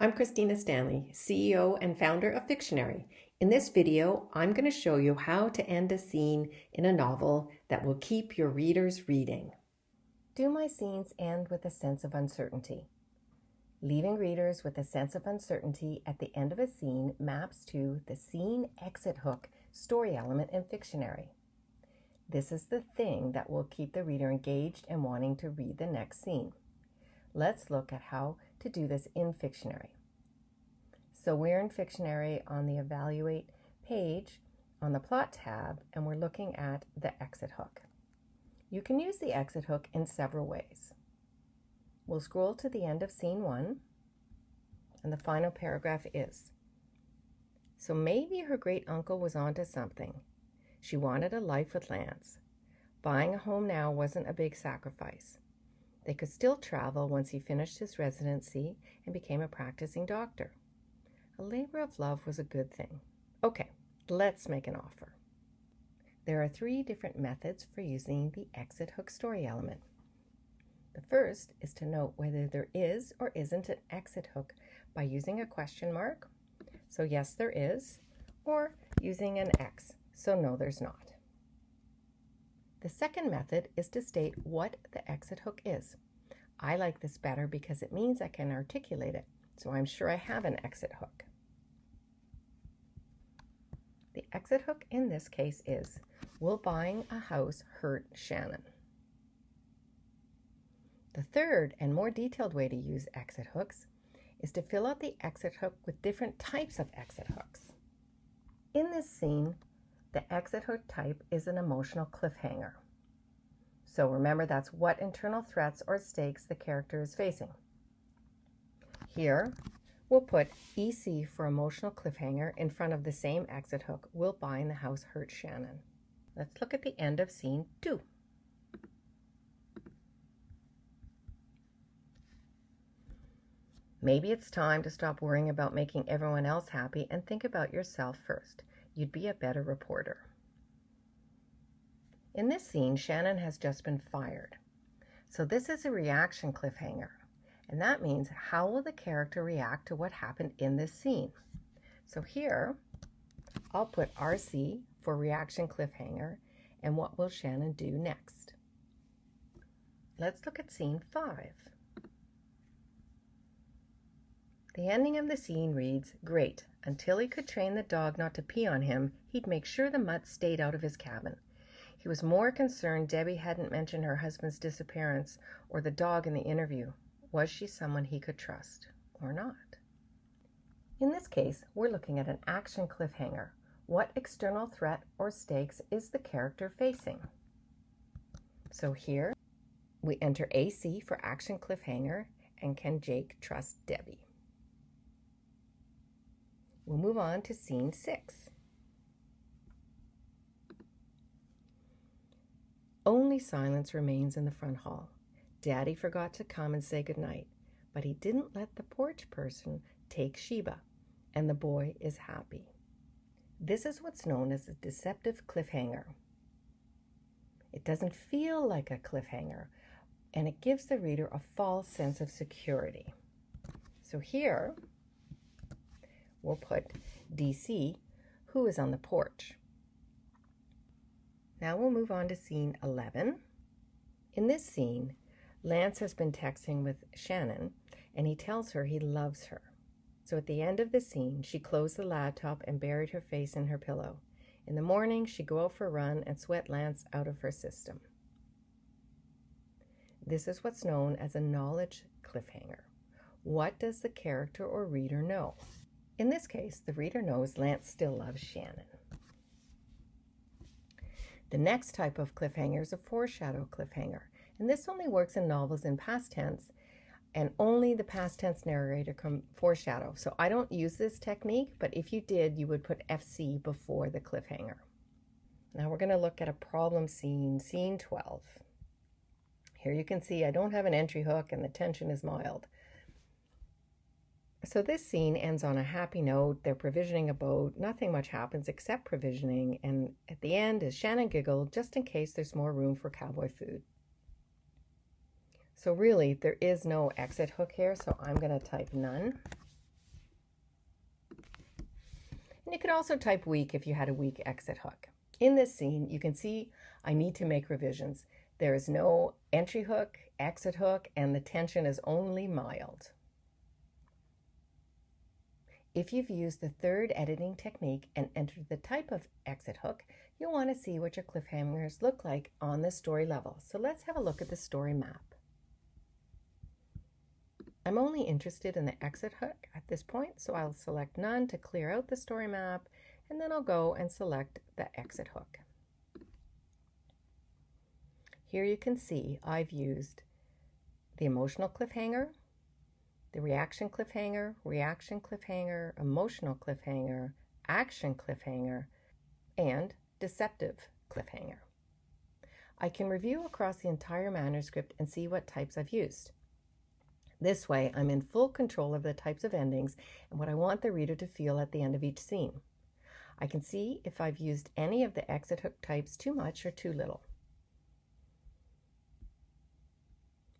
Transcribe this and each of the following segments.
I'm Christina Stanley, CEO and founder of Fictionary. In this video, I'm going to show you how to end a scene in a novel that will keep your readers reading. Do my scenes end with a sense of uncertainty? Leaving readers with a sense of uncertainty at the end of a scene maps to the scene exit hook story element in Fictionary. This is the thing that will keep the reader engaged and wanting to read the next scene. Let's look at how to do this in Fictionary. So we're in Fictionary on the Evaluate page on the Plot tab, and we're looking at the exit hook. You can use the exit hook in several ways. We'll scroll to the end of scene 1, and the final paragraph is, so maybe her great uncle was onto something. She wanted a life with Lance. Buying a home now wasn't a big sacrifice. They could still travel once he finished his residency and became a practicing doctor. A labor of love was a good thing. Okay, let's make an offer. There are 3 different methods for using the exit hook story element. The first is to note whether there is or isn't an exit hook by using a question mark, so yes there is, or using an X, so no there's not. The second method is to state what the exit hook is. I like this better because it means I can articulate it, so I'm sure I have an exit hook. The exit hook in this case is, will buying a house hurt Shannon? The third and more detailed way to use exit hooks is to fill out the exit hook with different types of exit hooks. In this scene, the exit hook type is an emotional cliffhanger. So remember, that's what internal threats or stakes the character is facing. Here, we'll put EC for emotional cliffhanger in front of the same exit hook, will buying the house hurt Shannon? Let's look at the end of scene 2. Maybe it's time to stop worrying about making everyone else happy and think about yourself first. You'd be a better reporter. In this scene, Shannon has just been fired. So this is a reaction cliffhanger. And that means, how will the character react to what happened in this scene? So here, I'll put RC for reaction cliffhanger, and what will Shannon do next? Let's look at scene 5. The ending of the scene reads, great. Until he could train the dog not to pee on him, he'd make sure the mutt stayed out of his cabin. He was more concerned Debbie hadn't mentioned her husband's disappearance or the dog in the interview. Was she someone he could trust or not? In this case, we're looking at an action cliffhanger. What external threat or stakes is the character facing? So here, we enter AC for action cliffhanger, and can Jake trust Debbie? We'll move on to scene 6. Only silence remains in the front hall. Daddy forgot to come and say goodnight, but he didn't let the porch person take Sheba, and the boy is happy. This is what's known as a deceptive cliffhanger. It doesn't feel like a cliffhanger, and it gives the reader a false sense of security. So here, we'll put DC, who is on the porch. Now we'll move on to scene 11. In this scene, Lance has been texting with Shannon, and he tells her he loves her. So at the end of the scene, she closed the laptop and buried her face in her pillow. In the morning, she go out for a run and sweat Lance out of her system. This is what's known as a knowledge cliffhanger. What does the character or reader know? In this case, the reader knows Lance still loves Shannon. The next type of cliffhanger is a foreshadow cliffhanger, and this only works in novels in past tense, and only the past tense narrator can foreshadow. So I don't use this technique, but if you did, you would put FC before the cliffhanger. Now we're going to look at a problem scene, scene 12. Here you can see I don't have an entry hook and the tension is mild. So this scene ends on a happy note. They're provisioning a boat. Nothing much happens except provisioning. And at the end is Shannon giggled just in case there's more room for cowboy food. So really, there is no exit hook here, so I'm going to type none. And you could also type weak if you had a weak exit hook. In this scene, you can see I need to make revisions. There is no entry hook, exit hook, and the tension is only mild. If you've used the third editing technique and entered the type of exit hook, you'll want to see what your cliffhangers look like on the story level. So let's have a look at the story map. I'm only interested in the exit hook at this point, so I'll select none to clear out the story map, and then I'll go and select the exit hook. Here you can see I've used the emotional cliffhanger, the reaction cliffhanger, emotional cliffhanger, action cliffhanger, and deceptive cliffhanger. I can review across the entire manuscript and see what types I've used. This way, I'm in full control of the types of endings and what I want the reader to feel at the end of each scene. I can see if I've used any of the exit hook types too much or too little.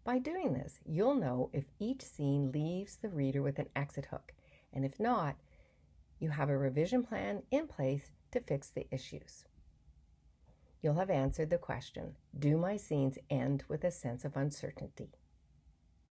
By doing this, you'll know if each scene leaves the reader with an exit hook, and if not, you have a revision plan in place to fix the issues. You'll have answered the question, do my scenes end with a sense of uncertainty?